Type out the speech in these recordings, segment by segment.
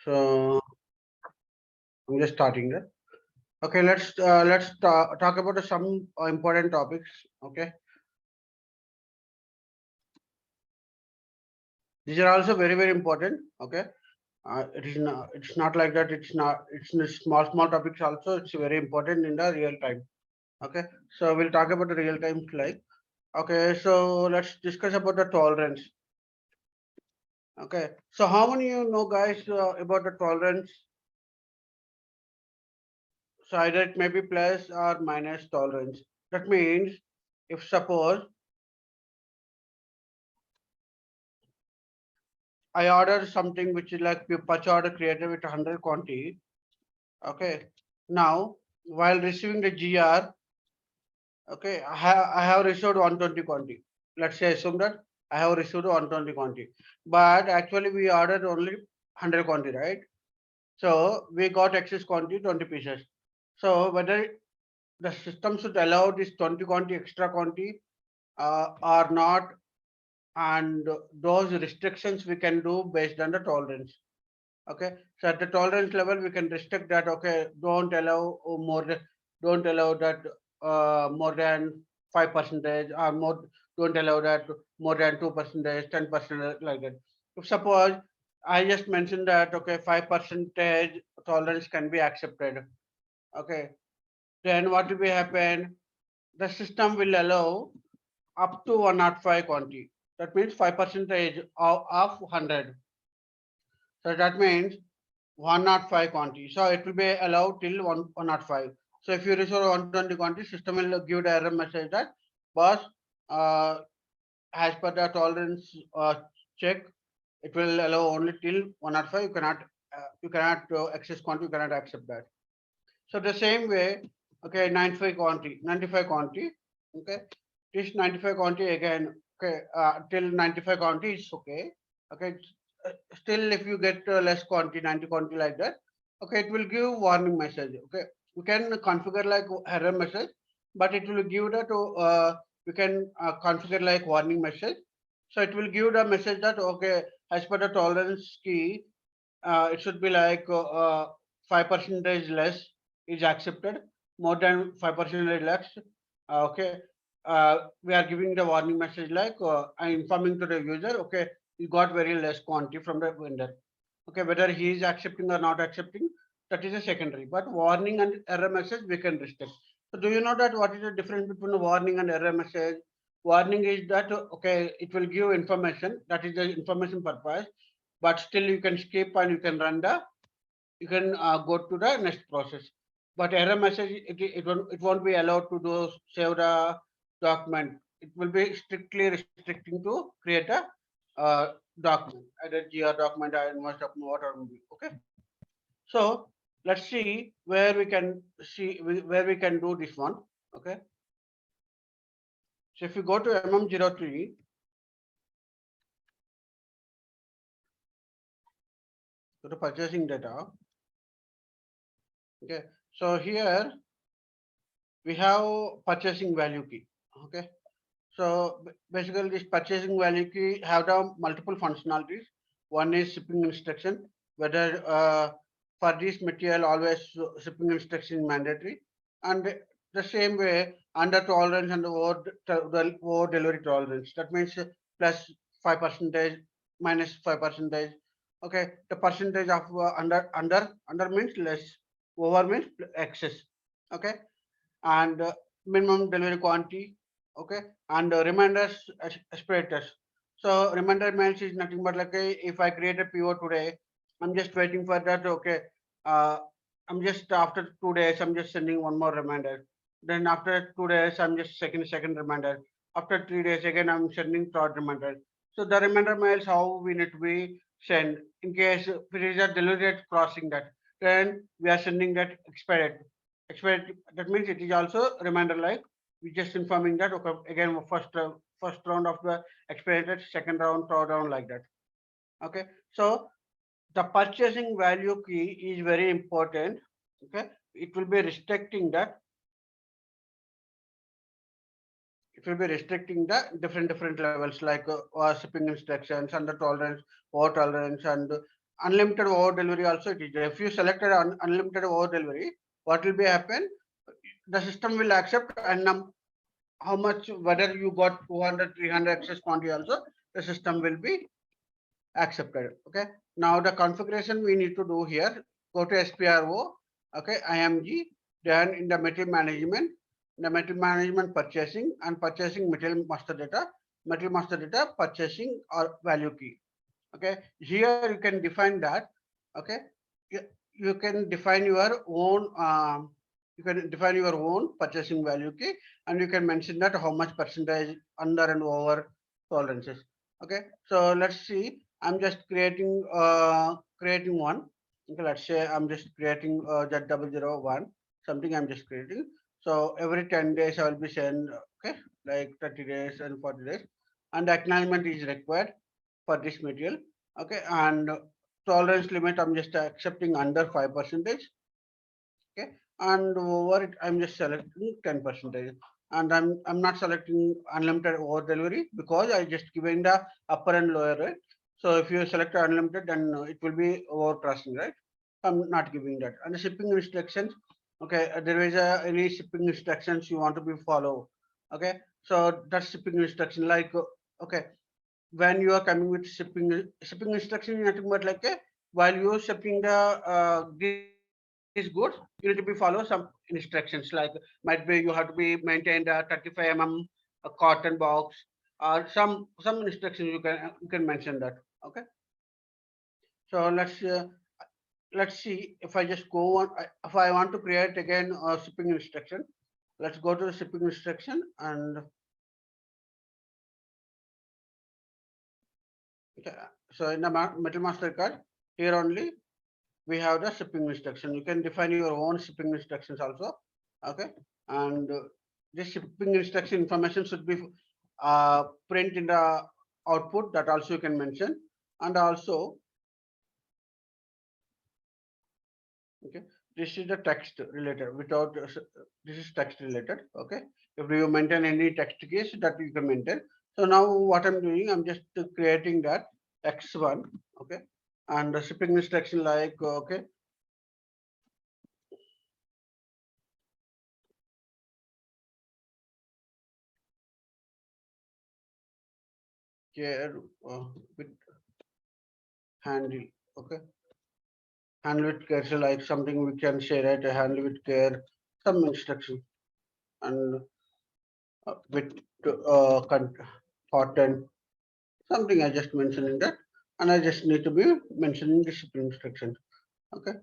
So I'm just starting that. Okay, let's talk about some important topics. Okay, these are also very important. Okay, it's not like that. It's in small topics also. It's very important in the real time. Okay, so we'll talk about the real time like. Okay, so let's discuss about the tolerance. Okay, so how many you know guys about the tolerance? So either it may be plus or minus tolerance. That means if suppose I order something which is like purchase order created with 100 quantity. Okay. Now, while receiving the GR, okay, I have received 120 quantity. Let's say assume that I have received 120 quantity, but actually we ordered only 100 quantity, right? So we got excess quantity 20 pieces. So whether the system should allow this 20 quantity extra quantity or not, and those restrictions we can do based on the tolerance. Okay, so at the tolerance level we can restrict that. Okay, don't allow that more than 5% or more, don't allow that more than 2%, 10%, like that. If suppose I just mentioned that, okay, 5% tolerance can be accepted. Okay, then what will be happen? The system will allow up to 105 quantity. That means 5% of 100. So that means 105 quantity. So it will be allowed till 105. So if you receive 120 quantity, system will give the error message that boss, uh, as per the tolerance check, it will allow only till 105. You cannot excess quantity. You cannot accept that. So the same way, okay, 95 quantity. Okay, this 95 quantity again. Okay, till 95 quantity is okay. Okay, still if you get less quantity, 90 quantity like that, okay, it will give warning message. Okay, you can configure like error message, but it will give that you can configure like warning message. So it will give the message that, okay, as per the tolerance key, it should be like 5% less is accepted, more than 5% less. Okay, we are giving the warning message like I'm informing to the user, okay, you got very less quantity from the vendor. Okay, whether he is accepting or not accepting, that is a secondary. But warning and error message we can restrict. So do you know that what is the difference between the warning and error message? Warning is that, okay, it will give information, that is the information purpose, but still you can skip and you can run the, you can go to the next process. But error message, it won't be allowed to do save the document. It will be strictly restricting to create a document, either GR document or invoice document, whatever it may be. Okay, so let's see where we can do this one. Okay, so if you go to MM03, go to purchasing data. Okay, so here we have purchasing value key. Okay, so basically this purchasing value key have the multiple functionalities. One is shipping instruction, whether for this material always shipping instruction is mandatory, and the same way under tolerance and over delivery tolerance. That means plus 5%, minus 5%. Okay, the percentage of under means less, over means excess. Okay, and minimum delivery quantity. Okay, and reminders aspirators. So reminder mails is nothing but like if I create a PO today, I'm just waiting for that. Okay, uh, I'm just after 2 days, I'm just sending one more reminder. Then after 2 days, I'm just second reminder. After 3 days, again I'm sending third reminder. So the reminder mails how we need to be sent in case if it is a delivery date crossing that, then we are sending that expired. Expired, that means it is also reminder like we just informing that, okay, again first round of the expired, second round, third round, like that. Okay, so the purchasing value key is very important. Okay, it will be restricting that, it will be restricting the different levels like shipping instructions, under tolerance, over tolerance, and unlimited over delivery also it is there. If you selected unlimited over delivery, what will be happen? The system will accept and how much, whether you got 200, 300 access quantity also, the system will be accepted. Okay. Now the configuration we need to do here, go to SPRO, okay, IMG, then in the material management purchasing and purchasing material master data purchasing or value key. Okay, here you can define that. Okay, you can define your own purchasing value key, and you can mention that how much percentage under and over tolerances. Okay, so let's see. I'm just creating one. Okay, let's say I'm just creating Z001 something. I'm just creating. So every 10 days I will be send, okay, like 30 days and 40 days, and acknowledgement is required for this material. Okay, and tolerance limit I'm just accepting under 5%. Okay, and over it I'm just selecting 10%, and I'm not selecting unlimited over delivery because I just given the upper and lower rate. So if you select unlimited, then it will be over pricing, right? I'm not giving that. And the shipping restrictions, okay, there is any shipping instructions you want to be follow. Okay, so that shipping instruction like, okay, when you are coming with shipping instruction, nothing but like a, while you are shipping the these goods, you need to be follow some instructions, like might be you have to be maintain the 35 cotton box, or some instructions you can mention that. Okay, so let's see. If I just go on, if I want to create again a shipping instruction, let's go to the shipping instruction. And okay, so in the metal master card, here only we have the shipping instruction. You can define your own shipping instructions also. Okay, and this shipping instruction information should be print in the output, that also you can mention. And also, okay, this is the text related. Without this is text related. Okay, if you maintain any text case, that you can maintain. So now what I'm doing, I'm just creating that x1. Okay, and the shipping instruction like, okay, care with handle. Okay, handle with care, so like something we can say, right? Handle with care, some instruction. And with cotton, something I just mentioned in that, and I just need to be mentioning the shipping instruction. Okay,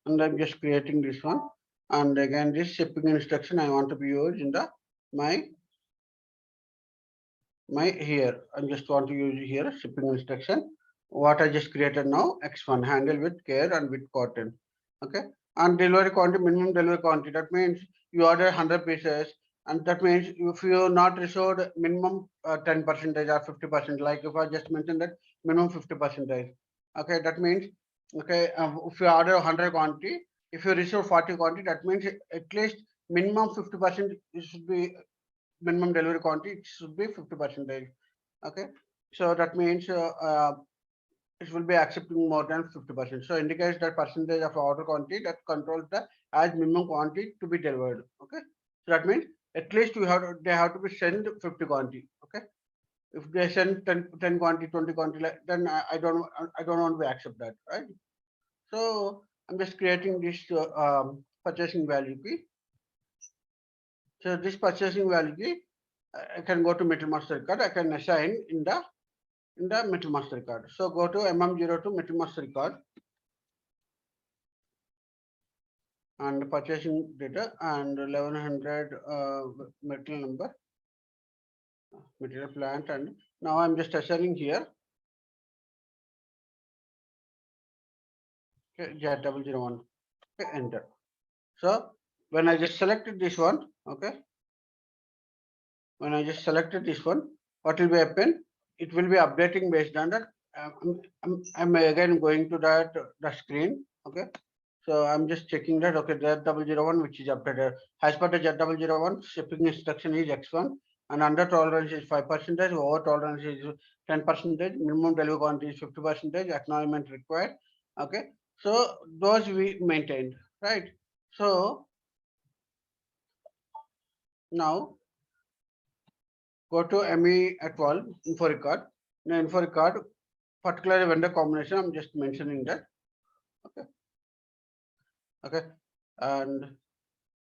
and I'm just creating this one. And again, this shipping instruction I want to be used in the my here. I just want to use here shipping instruction. What I just created now, X1, handle with care and with cotton. Okay, and delivery quantity, minimum delivery quantity. That means you order 100 pieces, and that means if you not received minimum 10% or 50%, like if I just mentioned that minimum 50%. Okay, that means, okay, if you order 100 quantity, if you receive 40 quantity, that means at least minimum 50% should be minimum delivery quantity, it should be 50%. Okay, so that means it will be accepting more than 50%. So indicates that percentage of order quantity that controls the as minimum quantity to be delivered. Okay, so that means at least they have to be sent 50 quantity. Okay, if they send 10 quantity, 20 quantity, then I don't want to accept that, right? So I'm just creating this purchasing value key. So this purchasing value key, I can go to Metal Master card. I can assign in the Metal Master card. So go to MM02 Metal Master card and purchasing data and 1100 metal number, material plant, and now I'm just assigning here. Okay, Z001. Okay, enter. So when I just selected this one, okay, when I just selected this one, what will be happen? It will be updating based on that. I'm again going to the screen. Okay, so I'm just checking that. Okay, Z001, which is updated as per the Z001, shipping instruction is X1, and under tolerance is 5%. Over tolerance is 10%, minimum delivery quantity is 50%, acknowledgement required. Okay, so those we maintained, right? So now go to ME at 12 info record. Now info record, particularly vendor combination, I'm just mentioning that. Okay, okay, and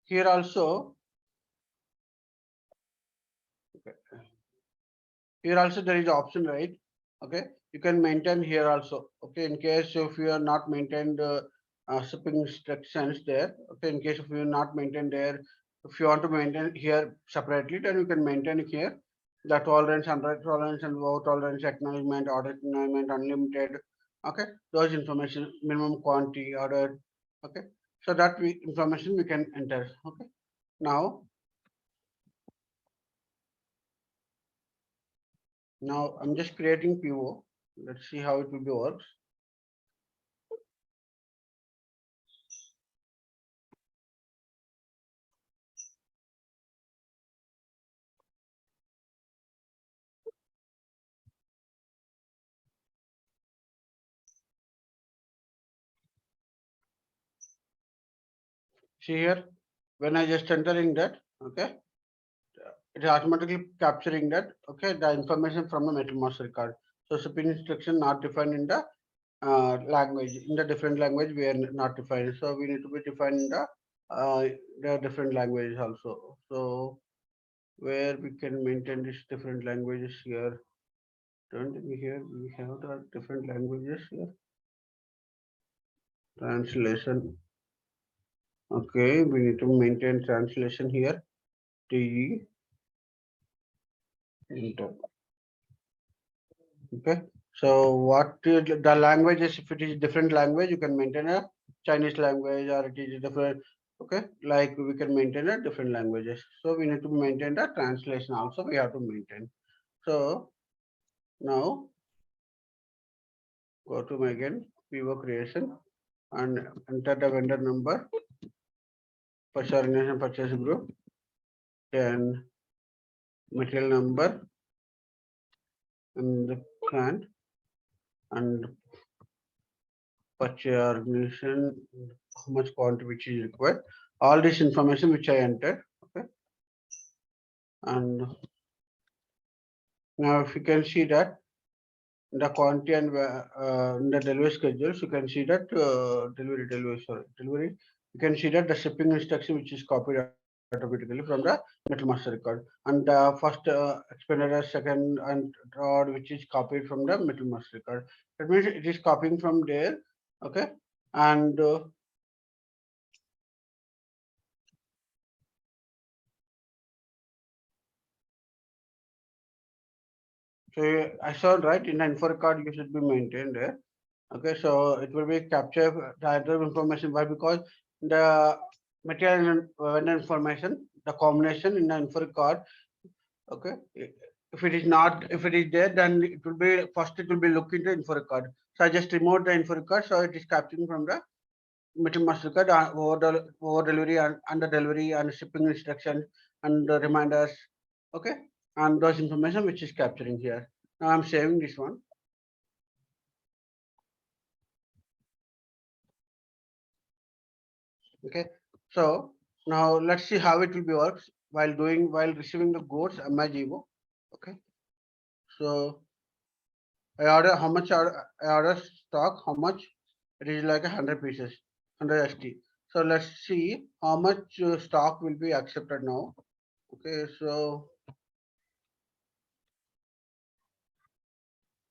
here also, okay, here also there is option, right? Okay, you can maintain here also. Okay, in case if you are not maintained shipping instructions there. Okay, in case if you are not maintained there, if you want to maintain here separately, then you can maintain it here. The tolerance, under tolerance, and low tolerance, acknowledgement, order acknowledgement, unlimited. Okay, those information, minimum quantity ordered. Okay, so that information we can enter. Okay, now I'm just creating PO. Let's see how it will be works. See here, when I just entering that, okay, it is automatically capturing that, okay, the information from the MetaMaster card. So shipping instruction not defined in the language, in the different language we are not defined. So we need to be defined in the different languages also. So where we can maintain these different languages here. Don't we here we have the different languages here. Translation. Okay, we need to maintain translation here. T enter. Okay, so what the languages, if it is different language, you can maintain a Chinese language, or it is different. Okay, like we can maintain a different languages. So we need to maintain the translation also, we have to maintain. So now go to my again PO creation and enter the vendor number, purchase organization, purchase group, then material number and the plant and purchase organization, how much quantity which is required. All this information which I entered. Okay, and now if you can see that the quantity and the delivery schedules, you can see that delivery. You can see that the shipping instruction which is copied automatically from the MetaMaster record, and the first expenditure, second and third, which is copied from the MetaMaster record. That means it is copying from there. Okay, and so I saw right in the info record you should be maintained there. Okay, so it will be capture the other information. Why? Because the material and vendor information, the combination in the info record. Okay, if it is not, if it is there, then it will be first. It will be look into info record. So I just remove the info record, so it is capturing from the material master record, over delivery and under delivery and shipping instructions and the reminders. Okay, and those information which is capturing here. Now I'm saving this one. Okay, so now let's see how it will be works while receiving the goods MIGO. Okay, so I order how much I order stock, how much it is like 100 pieces, 100 ST. So let's see how much stock will be accepted now. Okay, so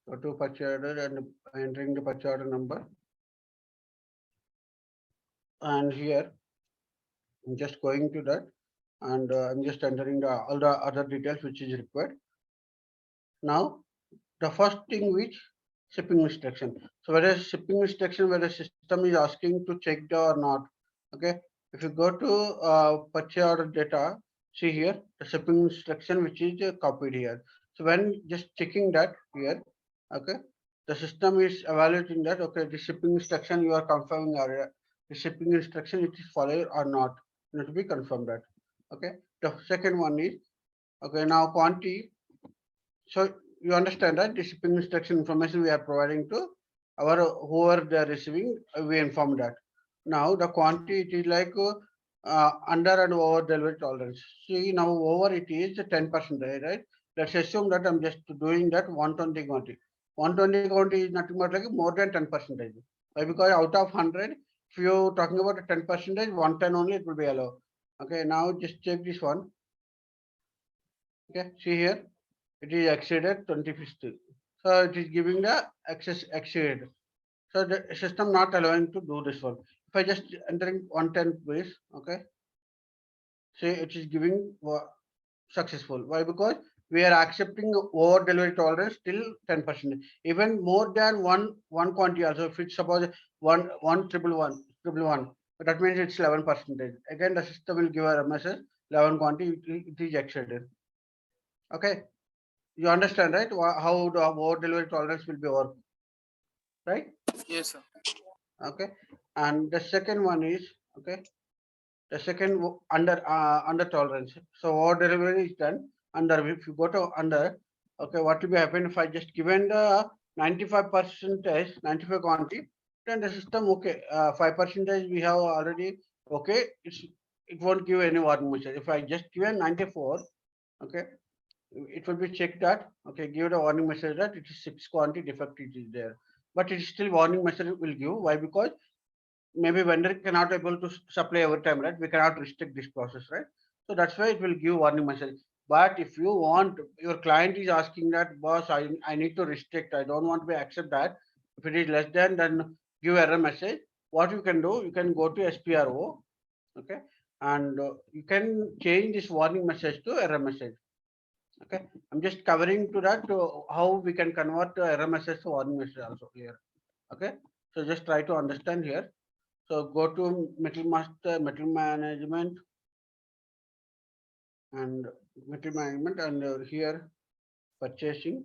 go to purchase order and entering the purchase order number, and here I'm just going to that, and I'm just entering all the other details which is required. Now the first thing which shipping instruction. So whether shipping instruction, whether system is asking to check the or not. Okay, if you go to purchase order data, see here the shipping instruction which is copied here. So when just checking that here, okay, the system is evaluating that, okay, the shipping instruction you are confirming, or the shipping instruction it is followed or not, need to be confirmed that. Okay, the second one is, okay, now quantity. So you understand that the shipping instruction information we are providing to our whoever they are receiving, we inform that. Now the quantity it is like under and over delivery tolerance. See now over it is 10%, right? Let's assume that I'm just doing that 120 quantity. 120 quantity is nothing but like more than 10%. Why? Because out of 100, if you're talking about a 10%, 110 only it will be allowed. Okay, now just check this one. Okay, see here, it is exceeded 25th. So it is giving the excess exceed. So the system not allowing to do this one. If I just entering 110 base, okay, say it is giving successful. Why? Because we are accepting over delivery tolerance till 10%. Even more than one quantity also. If it's suppose one triple one, that means it's 11%. Again, the system will give a message 11 quantity it is exceeded. Okay, you understand right? How the over delivery tolerance will be work, right? Yes, sir. Okay, and the second one is okay. The second under tolerance. So over delivery is done under. If you go to under, okay, what will be happen if I just given the 95 percentage, 95 quantity, then the system okay, 5 percentage we have already okay. It won't give any warning message. If I just given 94, okay, it will be checked that okay, give the warning message that it is 6 quantity defect it is there, but it is still warning message will give. Why? Because maybe vendor cannot able to supply every time, right? We cannot restrict this process, right? So that's why it will give warning message. But if you want, your client is asking that, boss, I need to restrict, I don't want to be accept that. If it is less than, then give error message. What you can do, you can go to SPRO, okay, and you can change this warning message to error message. Okay, I'm just covering to that how we can convert error message to warning message also here. Okay, so just try to understand here. So go to metal master, metal management, and here purchasing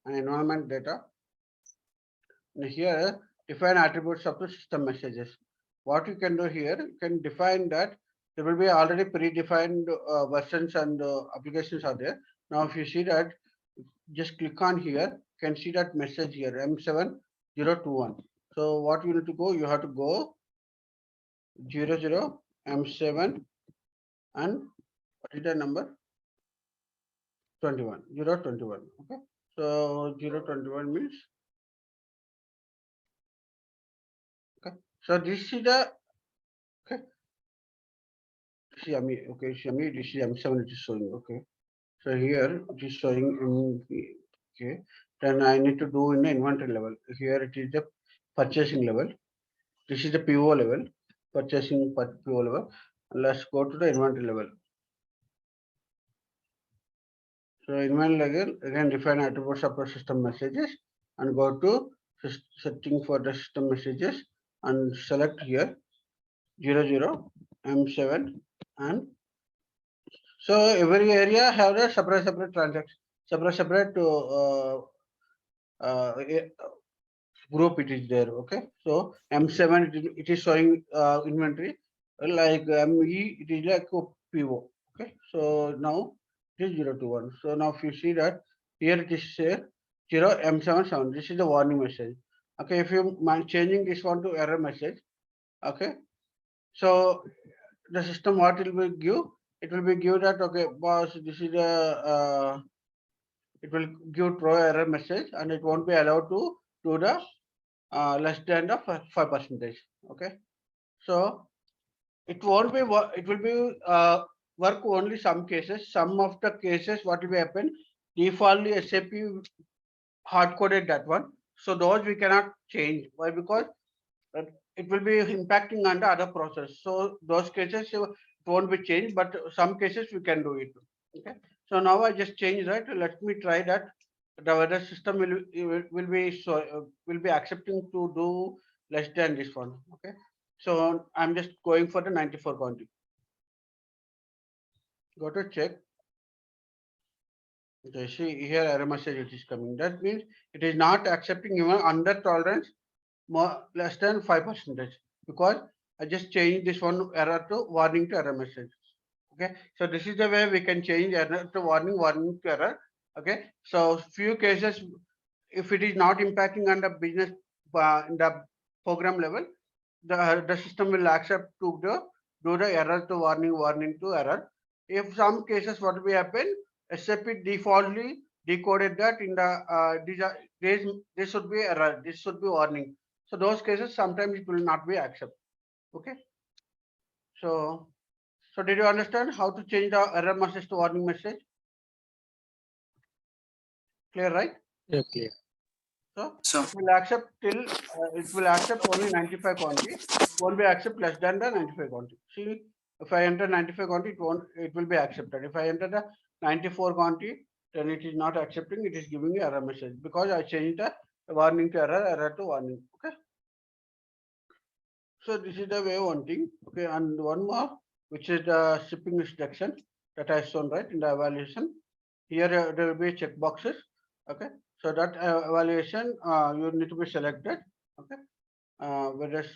and environment data. And here define attributes of the system messages. What you can do here, you can define that there will be already predefined versions and applications are there. Now if you see that, just click on here, you can see that message here M7021. So what you need to go, you have to go 00 M7 and what is the number 21 021. Okay, so 021 means okay, so this is the okay CME, okay, CME, this is M7 it is showing. Okay, so here it is showing okay, then I need to do in the inventory level. Here it is the purchasing level, this is the PO level, purchasing PO level. Let's go to the inventory level. So inventory level, again define attributes of the system messages and go to setting for the system messages and select here 00 M7 and so every area have a separate transaction, separate uh, group it is there. Okay, so M7 it is showing inventory like ME it is like PO. Okay, so now it is 021. So now if you see that here it is say 0 M77, this is the warning message. Okay, if you mind changing this one to error message, okay, so the system what it will give, it will be give that okay boss, this is the it will give throw error message and it won't be allowed to do the less than the 5%. Okay, so it won't be it will be work only some cases. Some of the cases what will be happen, defaultly SAP hard coded that one, so those we cannot change. Why? Because it will be impacting on the other process. So those cases it won't be changed, but some cases we can do it. Okay. So now I just change that. Let me try that. The weather system will be so will be accepting to do less than this one. Okay. So I'm just going for the 94 quantity. Go to check. Okay, see here error message it is coming. That means it is not accepting even under tolerance more less than 5%, because I just changed this one error to warning to error message. Okay, so this is the way we can change error to warning, warning to error. Okay, so few cases, if it is not impacting on the business in the program level, the system will accept to do the error to warning to error. If some cases what will happen, SAP defaultly decoded that in the this should be error, this should be warning. So those cases sometimes it will not be accepted. Okay, so did you understand how to change the error message to warning message? Clear, right? Yeah, clear. So it will accept till it will accept only 95 quantity. It won't be accept less than the 95 quantity. See, if I enter 95 quantity, it will be accepted. If I enter the 94 quantity, then it is not accepting. It is giving me error message because I changed the warning to error, error to warning. Okay. So this is the way one thing. Okay, and one more, which is the shipping instruction that I shown right in the evaluation. Here there will be check boxes. Okay, so that evaluation you need to be selected. Okay, whereas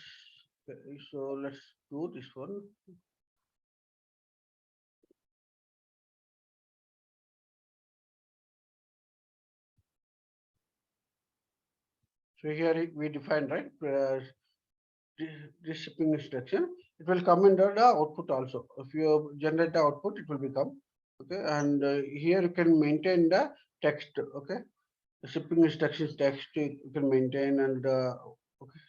so let's do this one. So here we define right this shipping instruction. It will come under the output also. If you generate the output, it will become okay. And here you can maintain the text. Okay, the shipping instructions text you can maintain and okay,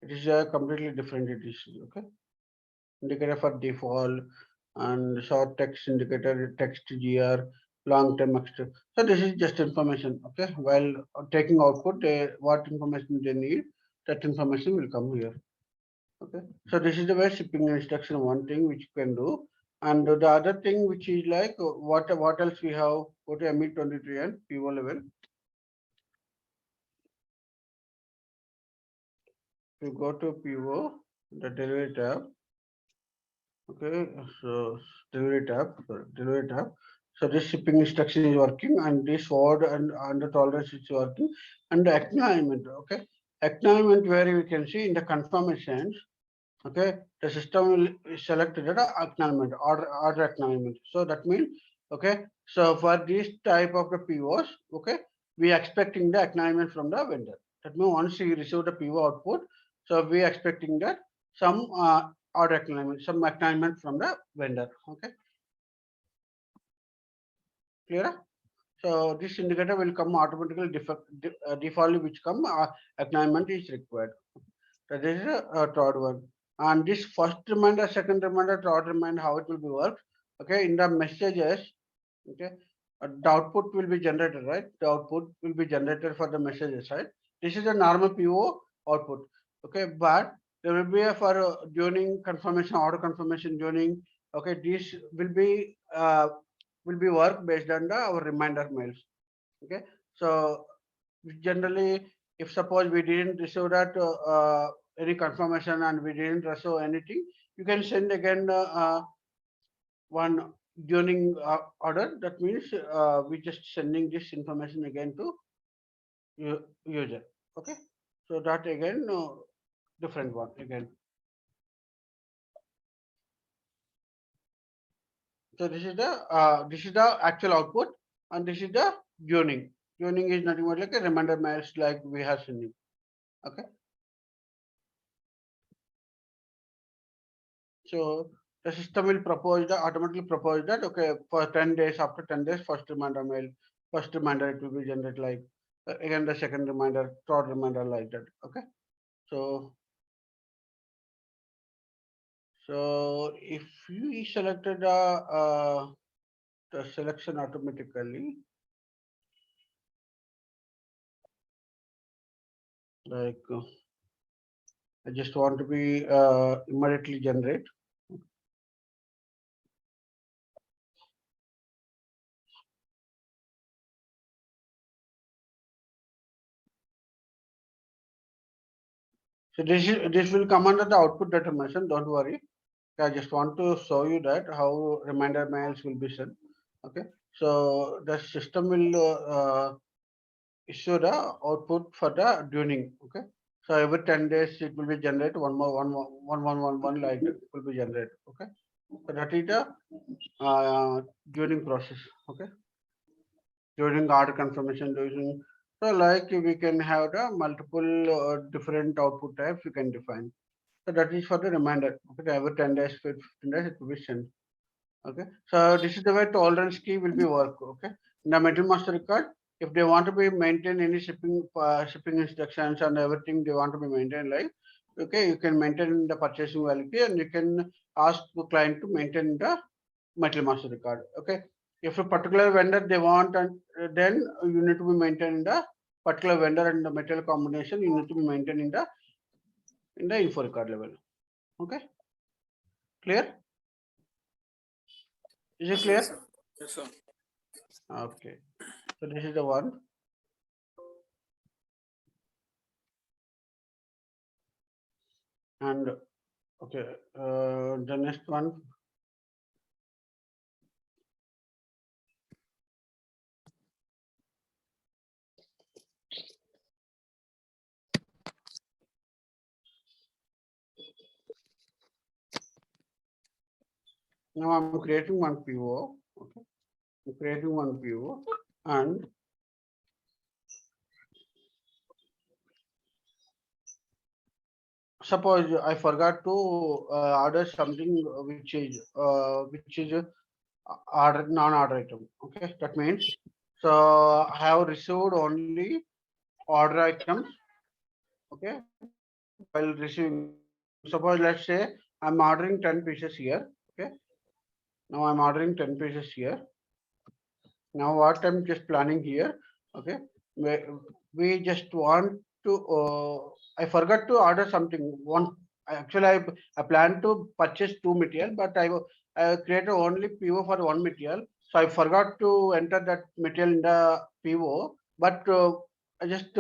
it is completely different. It is okay. Indicator for default and short text indicator, text GR, long term extra. So this is just information. Okay, while taking output, what information they need, that information will come here. Okay, so this is the way shipping instruction. One thing which you can do, and the other thing which is like what else we have? Go to ME23 and PO level. If you go to PO, the delivery tab. Okay, so delivery tab. So this shipping instruction is working, and this word and under tolerance is working, and the acknowledgement. Okay, acknowledgement where you can see in the confirmations. Okay, the system will select the acknowledgement order acknowledgement. So that means okay. So for this type of the POs, okay, we are expecting the acknowledgement from the vendor. That means once you receive the PO output, so we are expecting that some order acknowledgement, some acknowledgement from the vendor. Okay, clear? So this indicator will come automatically defaultly, which come acknowledgement is required. That is a third one. And this first reminder, second reminder, third reminder, how it will be worked. Okay, in the messages, okay, the output will be generated, right? The output will be generated for the messages, right? This is a normal PO output. Okay, but there will be a for during confirmation, order confirmation during. Okay, this will be work based on the our reminder mails. Okay, so generally, if suppose we didn't receive that any confirmation and we didn't receive anything, you can send again one during order. That means we just sending this information again to user. Okay, so that again different one again. So this is the actual output, and this is the tuning. Tuning is nothing but like a reminder mails like we have sending. Okay. So the system will automatically propose that okay for 10 days, after 10 days first reminder mail, first reminder it will be generated like again the second reminder, third reminder like that. Okay. So if you selected the selection automatically, like I just want to be immediately generate. So this will come under the output determination. Don't worry. I just want to show you that how reminder mails will be sent. Okay. So the system will issue the output for the tuning. Okay. So every 10 days it will be generated one like that will be generated. Okay. So that is the tuning process. Okay. during order confirmation, during, so like we can have the multiple different output types we can define. So that is for the reminder. Okay, every 10 days, 15 days it will be sent. Okay, so this is the way tolerance key will be work. Okay, in the material master record, if they want to be maintain any shipping instructions and everything they want to be maintained, like, okay, you can maintain the purchasing value key and you can ask the client to maintain the material master record. Okay, if a particular vendor they want, and then you need to be maintaining the particular vendor and the material combination, you need to be maintaining the in the info record level. Okay, clear? Is it clear? Yes, sir. Okay, so this is the one. And okay, the next one. Now I'm creating one PO. Okay, I'm creating one PO, and suppose I forgot to order something which is order non-order item. Okay, that means, so I have received only order items. Okay, while receiving, suppose let's say I'm ordering 10 pieces here. Okay, now I'm ordering 10 pieces here. Now what I'm just planning here, okay, we just want to, I forgot to order something. Actually, I plan to purchase two material, but I created only PO for one material. So I forgot to enter that material in the PO, but I just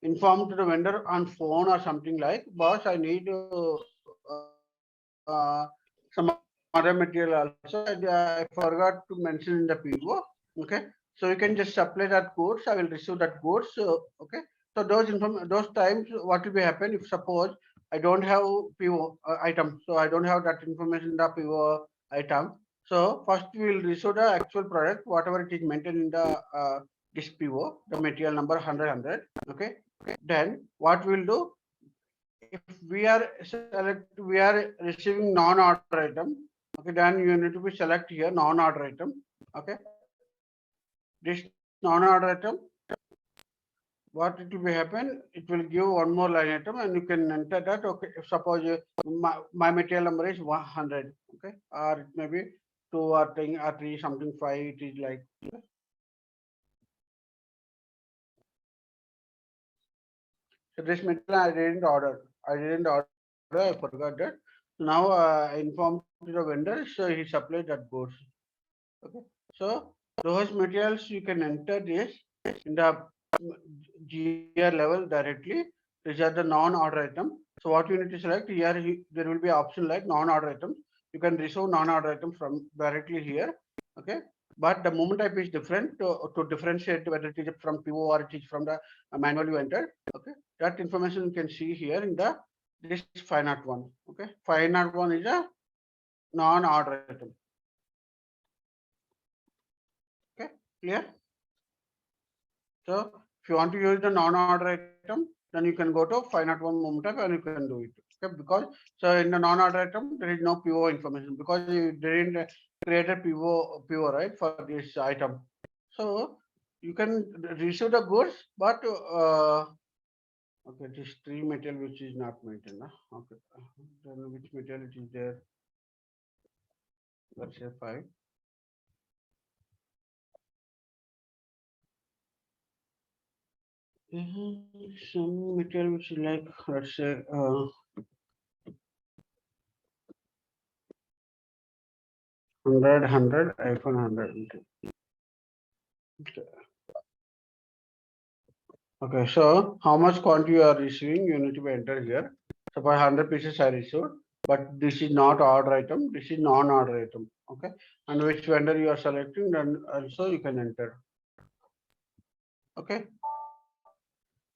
informed to the vendor on phone or something like, boss, I need some other material also. I forgot to mention in the PO. Okay, so you can just supply that goods. I will receive that goods. Okay, so those times, what will be happen if suppose I don't have PO item, so I don't have that information in the PO item. So first we will receive the actual product, whatever it is maintained in the this PO, the material number 100. Okay, then what we'll do, if we are receiving non-order item, okay, then you need to be select here non-order item. Okay, this non-order item, what it will be happen, it will give one more line item and you can enter that. Okay, if suppose my material number is 100, okay, or it may be 2 or 10 or 3 something 5, it is like, okay. So this material I didn't order, I forgot that. Now I informed to the vendor, so he supplied that goods. Okay, so those materials you can enter this in the GR level directly. These are the non-order item. So what you need to select here, there will be option like non-order items. You can receive non-order items from directly here. Okay, but the movement type is different to differentiate whether it is from PO or it is from the manual you entered. Okay, that information you can see here in the this 501. Okay, 501 is a non-order item. Okay, clear? So if you want to use the non-order item, then you can go to 501 moment type and you can do it. Okay, because so in the non-order item there is no PO information because you didn't create a PO right for this item. So you can receive the goods, but okay, this three material which is not maintained. Okay, then which material it is there? Let's say 5. Some material which is like, let's say 100 iPhone 100. Okay, so how much quantity you are receiving, you need to be entered here. So for 100 pieces I received, but this is not order item, this is non-order item. Okay, and which vendor you are selecting, then also you can enter. Okay,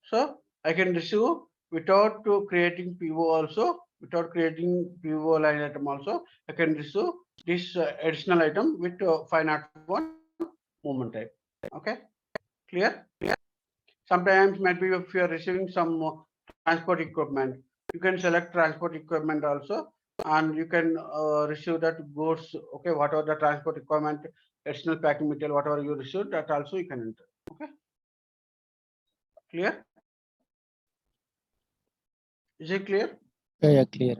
so I can receive without creating PO also, without creating PO line item also, I can receive this additional item with 501 movement type. Okay, clear? Sometimes maybe if you are receiving some transport equipment, you can select transport equipment also, and you can receive that goods. Okay, whatever the transport equipment, additional packing material, whatever you receive, that also you can enter. Okay, clear? Is it clear? Yeah, clear.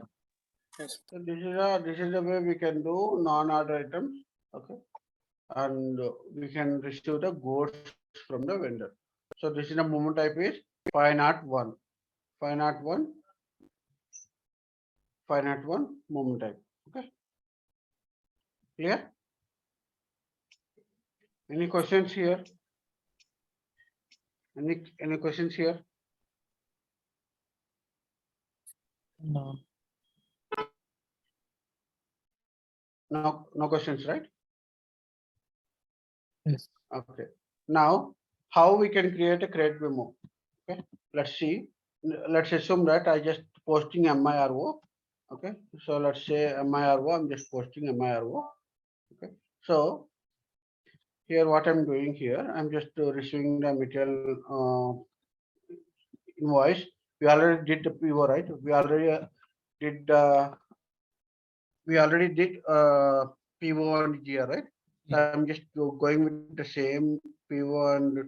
So this is the way we can do non-order items. Okay, and we can receive the goods from the vendor. So this is the movement type is 501. 501, 501 movement type. Okay, clear? Any questions here? Any questions here? No. No questions, right? Yes. Okay. Now, how we can create a credit memo? Okay. Let's see. Let's assume that I just posting MIRO. Okay. So let's say MIRO. I'm just posting MIRO. Okay. So here, what I'm doing here, I'm just receiving the material invoice. We already did the PO, right? Did we already did PO and GR, right? So I'm just going with the same PO and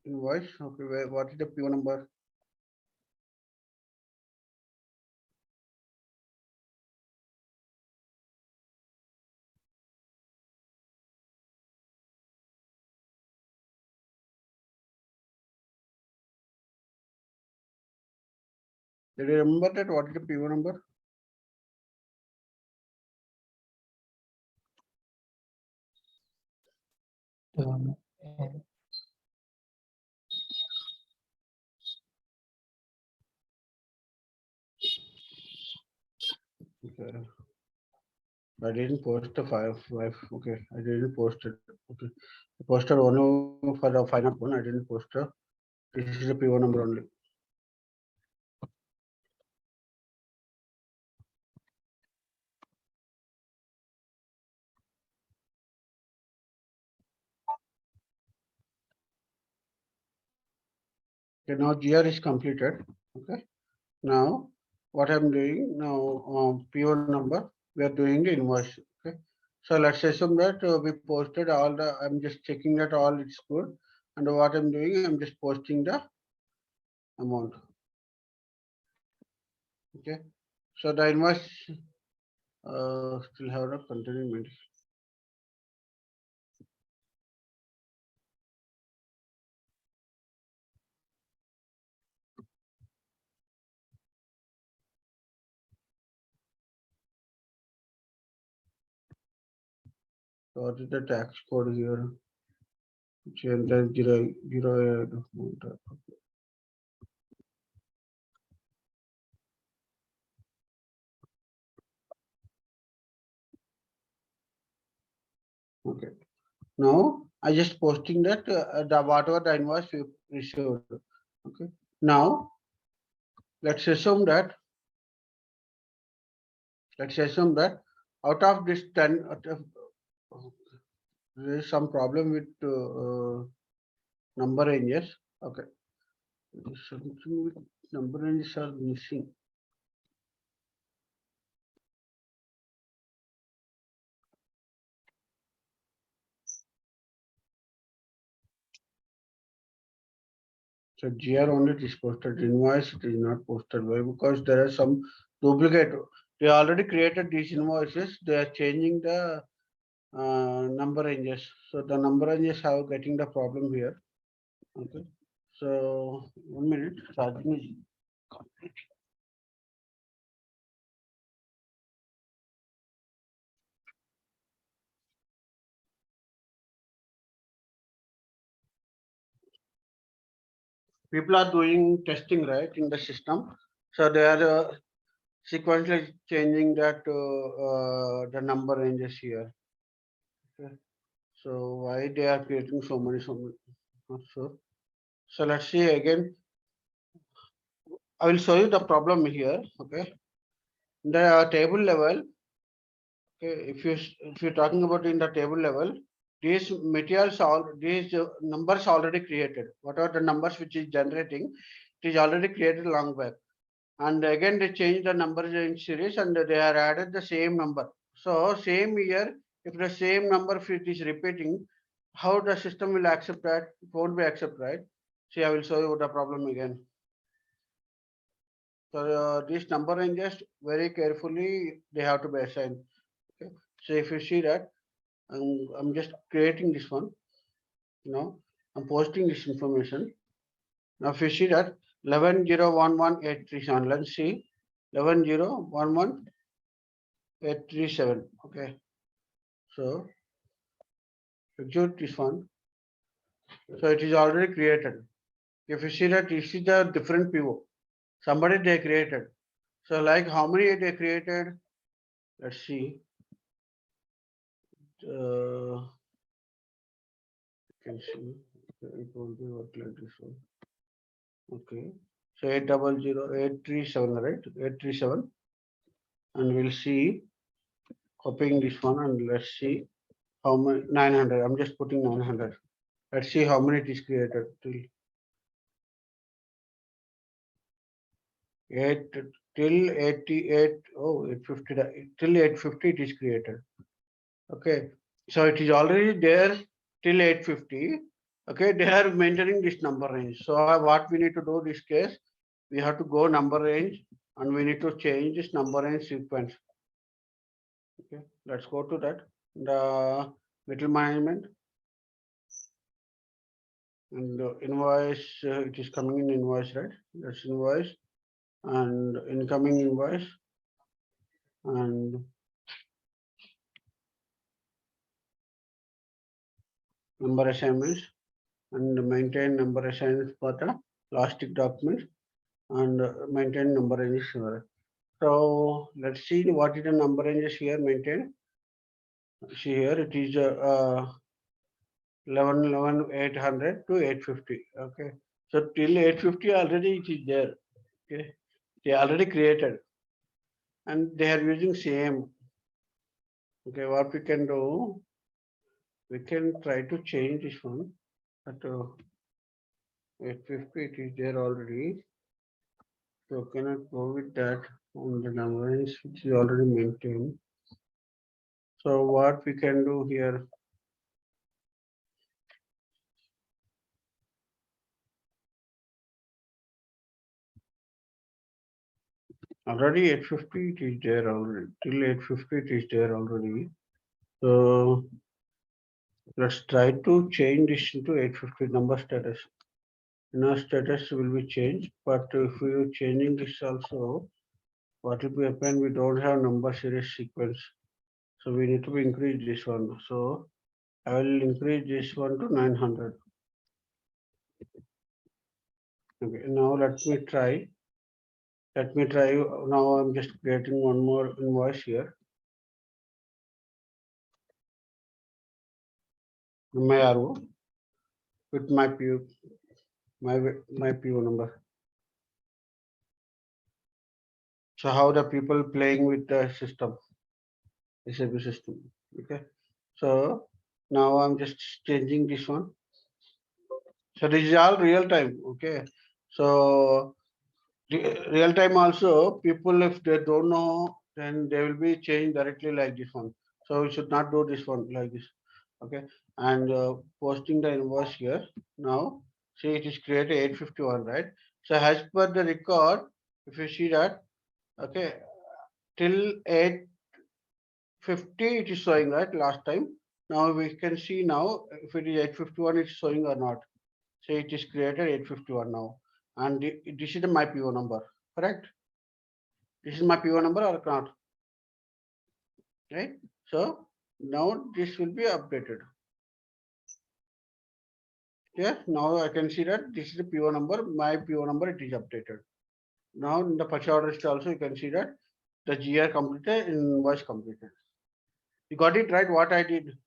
invoice. Okay, what is the PO number? Did you remember that? What is the PO number? Um, Okay. I didn't post the five. Okay, I didn't post it. Okay, I posted only for the final one. I didn't post the. This is the PO number only. Okay, now GR is completed. Okay. Now, what I'm doing now, PO number, we are doing the invoice. Okay. So let's assume that we posted all the, I'm just checking that all it's good. And what I'm doing, I'm just posting the amount. Okay. So the invoice still have a continuing. So what is the tax code here? Zero, zero, okay. Now I just posting that the whatever the invoice we received. Okay. Now let's assume that out of this 10, there is some problem with number ranges. Okay. Something with number ranges are missing. So GR only it is posted, invoice it is not posted. Why? Because there are some duplicate. They already created these invoices. They are changing the number ranges. So the number ranges are getting the problem here. Okay. So 1 minute, charging is complete. People are doing testing right in the system. So they are sequentially changing that the number ranges here. Okay. So why they are creating so many, not sure. So let's see again. I will show you the problem here. Okay. The table level. Okay. If you're talking about in the table level, these materials, these numbers already created. Whatever the numbers which is generating, it is already created long back. And again they change the numbers in series and they are added the same number. So same year, if the same number if it is repeating, how the system will accept that? It won't be accept, right? See, I will show you the problem again. So these number ranges very carefully they have to be assigned. Okay. So if you see that, I'm just creating this one. I'm posting this information. Now if you see that 11011837, let's see 11011837. Okay. So execute this one. So it is already created. If you see that this is the different PO. Somebody they created. So like how many they created? Let's see. You can see it will be what like this one. Okay. So 8000837, right? 837. And we'll see copying this one and let's see how many 900. I'm just putting 900. Let's see how many it is created till 8 till 88. Oh, 850 till 850 it is created. Okay, so it is already there till 850. Okay, they are maintaining this number range. So what we need to do this case, we have to go number range and we need to change this number range sequence. Okay, let's go to that. The material management and the invoice, it is coming in invoice, right? That's invoice and incoming invoice and number assignments and maintain number assignments for the plastic documents and maintain number ranges here. So let's see what is the number ranges here maintained. See here it is 800 to 850. Okay, so till 850 already it is there. Okay, they already created and they are using same. Okay, what we can do, we can try to change this one at 850. It is there already. So cannot go with that on the numbers which is already maintained. So what we can do here, already 850 it is there already. Till 850 it is there already. So let's try to change this into 850 number status. Now status will be changed, but if we are changing this also, what will be happen? We don't have number series sequence. So we need to increase this one. So I will increase this one to 900. Okay, now let me try. Let me try. Now I'm just creating one more invoice here. My RO with my PO, my PO number. So how the people playing with the system, SAP system. Okay. So now I'm just changing this one. So this is all real time. Okay. So real time also people if they don't know then they will be changed directly like this one. So we should not do this one like this. Okay. And posting the invoice here now. See it is created 851, right? So as per the record, if you see that, okay, till 850 it is showing, right, last time. Now we can see now if it is 851 it's showing or not. So it is created 851 now. And this is my PO number, correct? This is my PO number or not? Right? So now this will be updated. Yeah, now I can see that this is the PO number, my PO number, it is updated. Now in the purchase order list also you can see that the GR completed, invoice completed. You got it right what I did?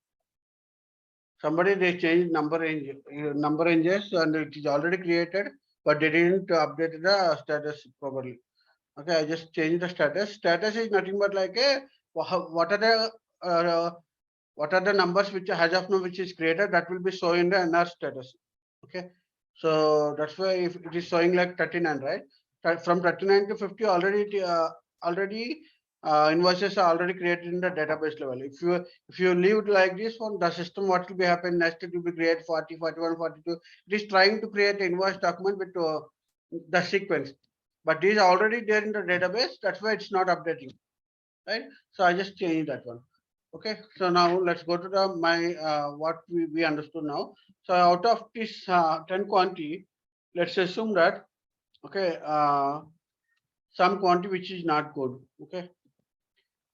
Somebody they changed number ranges and it is already created, but they didn't update the status properly. Okay, I just changed the status. Status is nothing but like a what are the what are the numbers which has of now which is created, that will be showing in the NR status. Okay, so that's why if it is showing like 39, right? From 39 to 50 already invoices are already created in the database level. If you leave it like this one, the system what will be happen next, it will be create 40, 41, 42. It is trying to create an invoice document with the sequence, but these are already there in the database. That's why it's not updating, right? So I just changed that one. Okay, so now let's go to the my what we understood now. So out of this 10 quantity, let's assume that, okay, some quantity which is not good. Okay,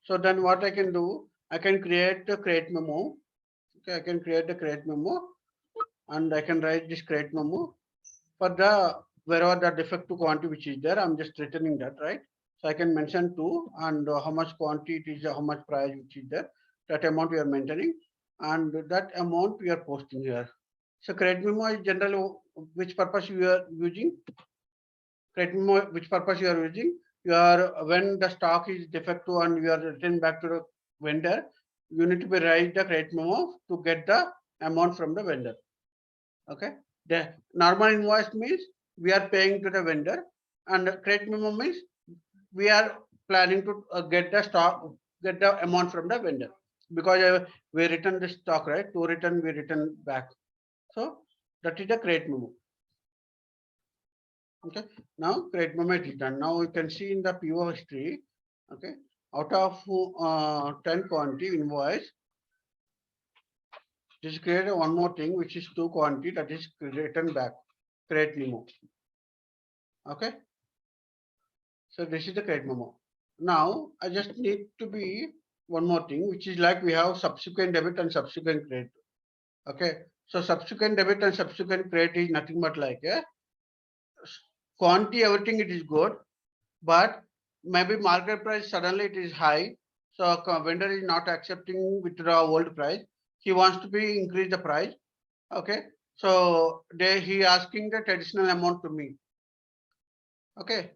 so then what I can do, I can create the create memo. Okay, I can create the create memo, and I can write this create memo for the wherever the defective quantity which is there. I'm just returning that, right? So I can mention two, and how much quantity it is, how much price which is there, that amount we are maintaining, and that amount we are posting here. So create memo is generally which purpose you are using. Create memo which purpose you are using. You are when the stock is defective and you are returning back to the vendor, you need to be write the create memo to get the amount from the vendor. Okay, the normal invoice means we are paying to the vendor, and credit memo means we are planning to get the stock, get the amount from the vendor, because we return the stock, right? To return, we return back. So that is the credit memo. Okay, now credit memo is done. Now you can see in the PO history. Okay, out of 10 quantity invoice, just create one more thing, which is 2 quantity, that is return back, credit memo. Okay, so this is the credit memo. Now I just need to be one more thing, which is like we have subsequent debit and subsequent credit. Okay, so subsequent debit and subsequent credit is nothing but like a quantity, everything it is good, but maybe market price suddenly it is high, so vendor is not accepting with the old price. He wants to be increase the price. Okay, so he asking the additional amount to me. Okay,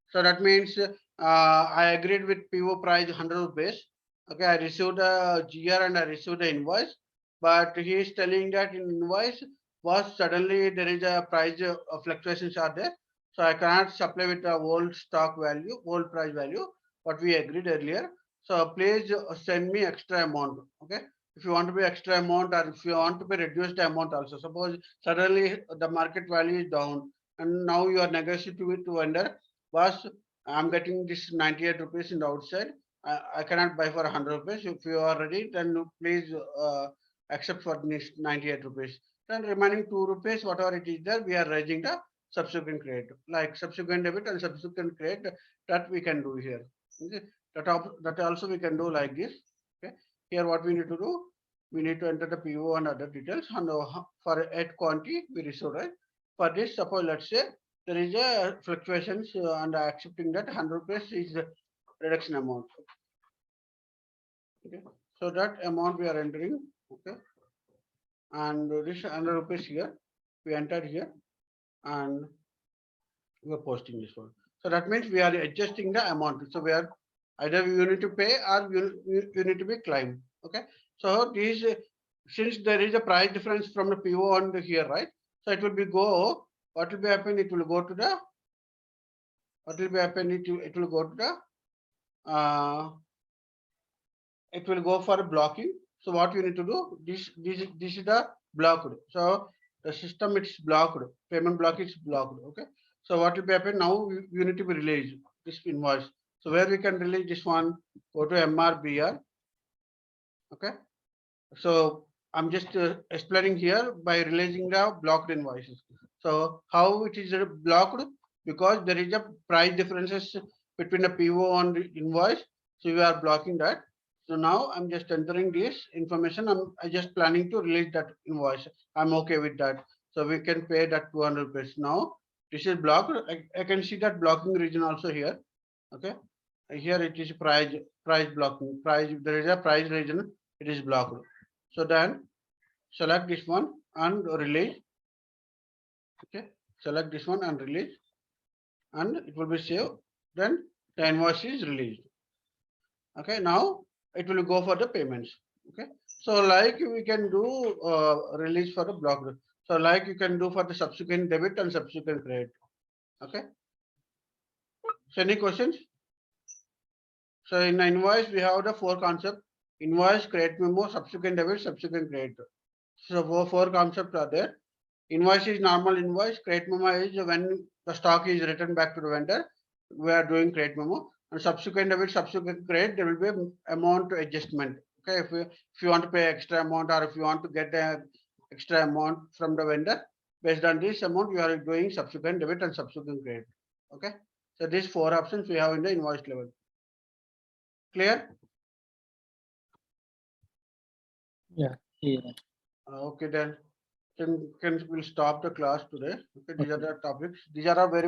so that means I agreed with PO price 100 rupees. Okay, I received a GR and I received the invoice, but he is telling that in invoice was suddenly there is a price fluctuations are there, so I cannot supply with the old stock value, old price value, what we agreed earlier. So please send me extra amount. Okay, if you want to be extra amount, or if you want to be reduced amount also. Suppose suddenly the market value is down, and now you are negotiating with vendor, boss, I'm getting this 98 rupees in the outside. I cannot buy for 100 rupees. If you are ready, then please accept for this 98 rupees. Then remaining 2 rupees, whatever it is there, we are raising the subsequent credit, like subsequent debit and subsequent credit, that we can do here. Okay? That also we can do like this. Okay. Here what we need to do, we need to enter the PO and other details, and for 8 quantity we receive, right? For this, suppose let's say there is a fluctuations and accepting that 100 rupees is the reduction amount. Okay, so that amount we are entering. Okay, and this 100 rupees here we entered here, and we are posting this one. So that means we are adjusting the amount. So we are either you need to pay or you need to be claimed. Okay, so these since there is a price difference from the PO and here, right? So it will be go. What will be happen? It will go to the, what will be happen? It will go to the it will go for blocking. So what you need to do, this is the blocked. So the system it's blocked, payment block is blocked. Okay, so what will be happen now, you need to be released this invoice. So where we can release this one, go to MRBR. Okay, so I'm just explaining here by releasing the blocked invoices. So how it is blocked, because there is a price differences between the PO and the invoice, so we are blocking that. So now I'm just entering this information. I just planning to release that invoice. I'm okay with that. So we can pay that 200 rupees. Now this is blocked. I can see that blocking region also here. Okay, here it is price blocking. Price, there is a price region. It is blocked. So then select this one and release. Okay, select this one and release, and it will be saved. Then the invoice is released. Okay, now it will go for the payments. Okay. So like we can do release for the block. So like you can do for the subsequent debit and subsequent credit. Okay. So any questions? So in the invoice, we have the four concepts: invoice, credit memo, subsequent debit, subsequent credit. So four concepts are there. Invoice is normal invoice. Credit memo is when the stock is returned back to the vendor. We are doing credit memo. And subsequent debit, subsequent credit, there will be amount adjustment. Okay, if you want to pay extra amount or if you want to get a extra amount from the vendor, based on this amount, you are doing subsequent debit and subsequent credit. Okay, so these four options we have in the invoice level. Clear? Yeah. Yeah. Okay, then we'll stop the class today. Okay, these are Okay. the topics. These are very